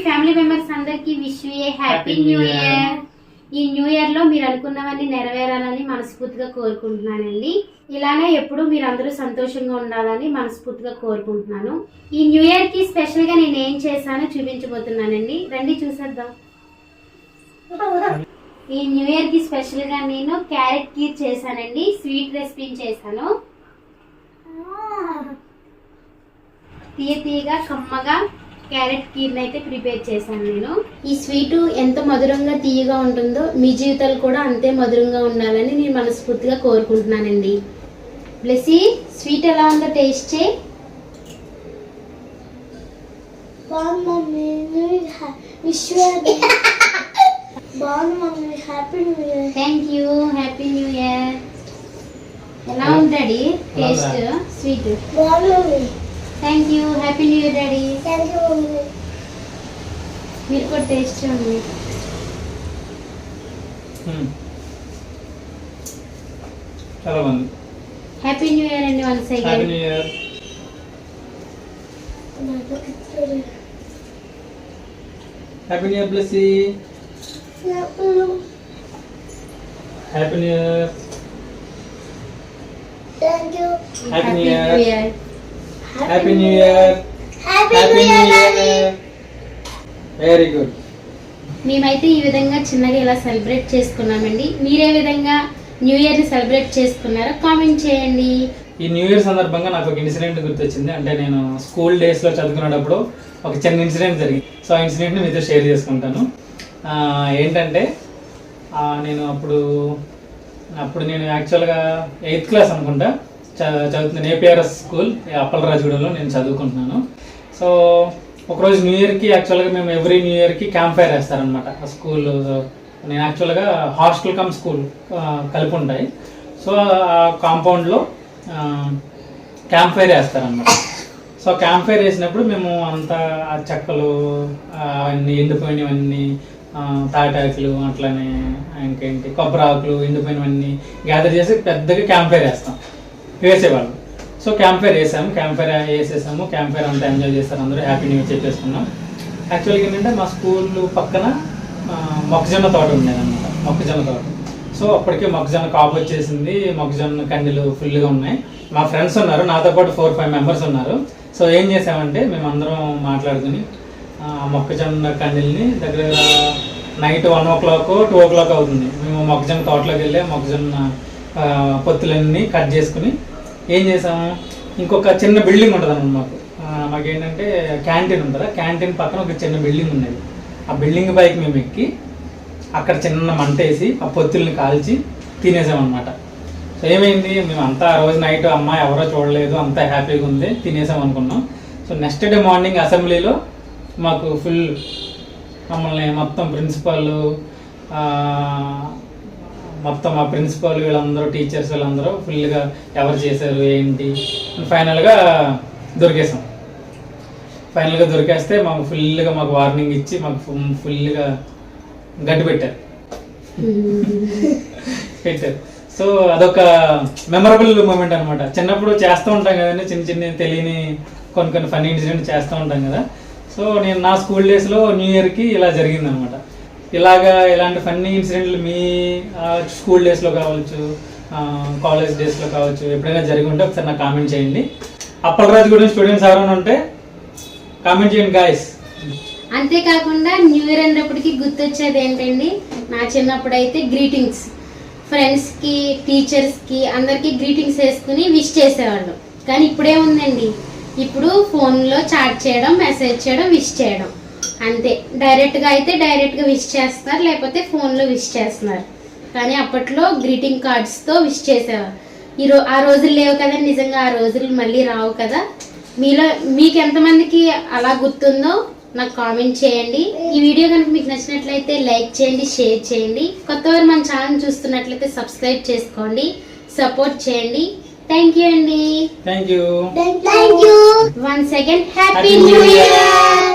Family members అందరికి wish you A happy new year. ఈ new year లో మీరు అనుకున్నవన్నీ నెరవేరాలని మనస్ఫూర్తిగా కోరుకుంటున్నానండి. ఇలానే ఎప్పుడు మీరు అందరూ సంతోషంగా ఉండాలని మనస్ఫూర్తిగా కోరుకుంటున్నాను. ఈ న్యూ ఇయర్ కి స్పెషల్ గా నేను ఏం చేశానో చూపించబోతున్నానండి. రండి చూసేద్దాం. ఈ న్యూ ఇయర్ కి స్పెషల్ గా నేను క్యారెట్ కీర్ చేశానండి. స్వీట్ రెసిపీ చేశాను. తీయగా కమ్మగా క్యారెట్ కీర్ అయితే ప్రిపేర్ చేశాను నేను. ఈ స్వీట్ ఎంత మధురంగా తీయగా ఉంటుందో మీ జీవితాలు కూడా అంతే మధురంగా ఉండాలని నేను మనస్ఫూర్తిగా కోరుకుంటున్నానండి. బ్లెస్సీ, స్వీట్ ఎలా ఉందో టేస్ట్ చేయి. Thank you. Happy new year. ఎలా ఉంది daddy taste? Sweet thank you. Happy new year daddy. మీరు కూడా టేస్ట్ చేయండి. చాలా బాగుంది. హ్యాపీ న్యూ ఇయర్ అండి. Once again happy new year. Happy new year Blessy. Happy new year. Thank you. Happy new year. Happy new year. Happy new year. Very good. మేమైతే ఈ విధంగా చిన్నగా ఇలా సెలబ్రేట్ చేసుకున్నామండి. మీరే విధంగా న్యూ ఇయర్ ని సెలబ్రేట్ చేసుకున్నారో కామెంట్ చేయండి. ఈ న్యూ ఇయర్ సందర్భంగా నాకు ఒక ఇన్సిడెంట్ గుర్తొచ్చింది. అంటే నేను స్కూల్ డేస్ లో చదువుకునేటప్పుడు ఒక చిన్న ఇన్సిడెంట్ జరిగింది. సో ఆ ఇన్సిడెంట్ ని మీతో షేర్ చేసుకుంటాను. ఏంటంటే నేను అప్పుడు నేను యాక్చువల్గా 8th క్లాస్ అనుకుంటా చదువుతున్నాను. ఏపీఆర్ఎస్ స్కూల్ అప్పలరాజుగూడెంలో నేను చదువుకుంటున్నాను. సో ఒకరోజు న్యూ ఇయర్కి యాక్చువల్గా మేము ఎవ్రీ న్యూ ఇయర్కి క్యాంప్ ఫైర్ వేస్తారనమాట ఆ స్కూల్. నేను యాక్చువల్గా హాస్టల్ కమ్ స్కూల్ కలిపి ఉంటాయి. సో ఆ కాంపౌండ్లో క్యాంప్ ఫైర్ వేస్తారనమాట. సో క్యాంప్ ఫైర్ వేసినప్పుడు మేము అంతా ఆ చెక్కలు అవన్నీ ఎండిపోయినవన్నీ, తాటాకులు, అట్లనే ఇంకేంటి కొబ్బరి ఆకులు ఎండిపోయినవన్నీ గ్యాదర్ చేసి పెద్దగా క్యాంప్ ఫైర్ వేసేవాళ్ళు. సో క్యాంప్ ఫైర్ వేసాము. క్యాంప్ ఫైర్ వేసేసాము. క్యాంప్ ఫైర్ అంతా ఎంజాయ్ చేస్తారు అందరూ. హ్యాపీ న్యూ ఇయర్ చెప్పేసుకున్నాం. యాక్చువల్గా ఏంటంటే మా స్కూల్ పక్కన మొక్కజొన్న తోట ఉండేదన్నమాట. మొక్కజొన్న తోట. సో అప్పటికే మొక్కజొన్న కాపు వచ్చేసింది. మొక్కజొన్న కండీలు ఫుల్గా ఉన్నాయి. మా ఫ్రెండ్స్ ఉన్నారు, నాతో పాటు 4-5 మెంబర్స్ ఉన్నారు. సో ఏం చేసామంటే మేమందరం మాట్లాడుకుని మొక్కజొన్న కండీలని దగ్గర నైట్ 1 o'clock 2 o'clock అవుతుంది. మేము మొక్కజొన్న తోటలోకి వెళ్ళి మొక్కజొన్న పొత్తులన్నీ కట్ చేసుకుని ఏం చేసాము, ఇంకొక చిన్న బిల్డింగ్ ఉంటుంది అన్నమాట. మాకేంటంటే క్యాంటీన్ ఉంటుందా, క్యాంటీన్ పక్కన ఒక చిన్న బిల్డింగ్ ఉండేది. ఆ బిల్డింగ్ పైకి మేము ఎక్కి అక్కడ చిన్న మంట వేసి ఆ పొత్తుల్ని కాల్చి తినేసామన్నమాట. సో ఏమైంది, మేము అంతా ఆ రోజు నైట్ అమ్మ ఎవరో చూడలేదు, అంతా హ్యాపీగా ఉంది, తినేసాం అనుకున్నాం. సో నెక్స్ట్ డే మార్నింగ్ అసెంబ్లీలో మాకు ఫుల్ మమ్మల్ని మొత్తం ప్రిన్సిపల్, మొత్తం ఆ ప్రిన్సిపల్ వీళ్ళందరూ, టీచర్స్ వీళ్ళందరూ ఫుల్గా ఎవరు చేశారు ఏంటి ఫైనల్గా దొరికేస్తే మాకు ఫుల్గా మాకు వార్నింగ్ ఇచ్చి మాకు ఫుల్గా గడ్డి పెట్టారు. సో అదొక మెమరబుల్ మూమెంట్ అనమాట. చిన్నప్పుడు చేస్తూ ఉంటాం కదండి, చిన్న తెలియని కొన్ని ఫన్నీ ఇన్సిడెంట్ చేస్తూ ఉంటాం కదా. సో నేను నా స్కూల్ డేస్లో న్యూ ఇయర్కి ఇలా జరిగిందనమాట. ఇలాంటి ఫన్నీ ఇన్సిడెంట్లు మీ స్కూల్ డేస్లో కావచ్చు, కాలేజ్ డేస్లో కావచ్చు, ఎప్పుడైనా జరిగి ఉంటే ఒకసారి నాకు కామెంట్ చేయండి. అప్పలరాజుగూడెం స్టూడెంట్స్ ఎవరైనా ఉంటే కామెంట్ చేయండి గాయస్. అంతేకాకుండా న్యూ ఇయర్ అన్నప్పటికీ గుర్తొచ్చేది ఏంటండి, నా చిన్నప్పుడు అయితే గ్రీటింగ్స్, ఫ్రెండ్స్కి, టీచర్స్కి అందరికీ గ్రీటింగ్స్ వేసుకుని విష్ చేసేవాళ్ళం. కానీ ఇప్పుడేముందండి, ఇప్పుడు ఫోన్లో చాట్ చేయడం, మెసేజ్ చేయడం, విష్ చేయడం అంతే. డైరెక్ట్గా విష్ చేస్తున్నారు, లేకపోతే ఫోన్లో విష్ చేస్తున్నారు. కానీ అప్పట్లో గ్రీటింగ్ కార్డ్స్తో విష్ చేసేవారు. ఆ రోజులు లేవు కదా, నిజంగా ఆ రోజులు మళ్ళీ రావు కదా. మీకు ఎంతమందికి అలా గుర్తుందో నాకు కామెంట్ చేయండి. ఈ వీడియో కనుక మీకు నచ్చినట్లయితే లైక్ చేయండి, షేర్ చేయండి. కొత్తవారు మన ఛానల్ చూస్తున్నట్లయితే సబ్స్క్రైబ్ చేసుకోండి, సపోర్ట్ చేయండి. థ్యాంక్ యూ అండి. Thank you. Thank you. Once again happy new year.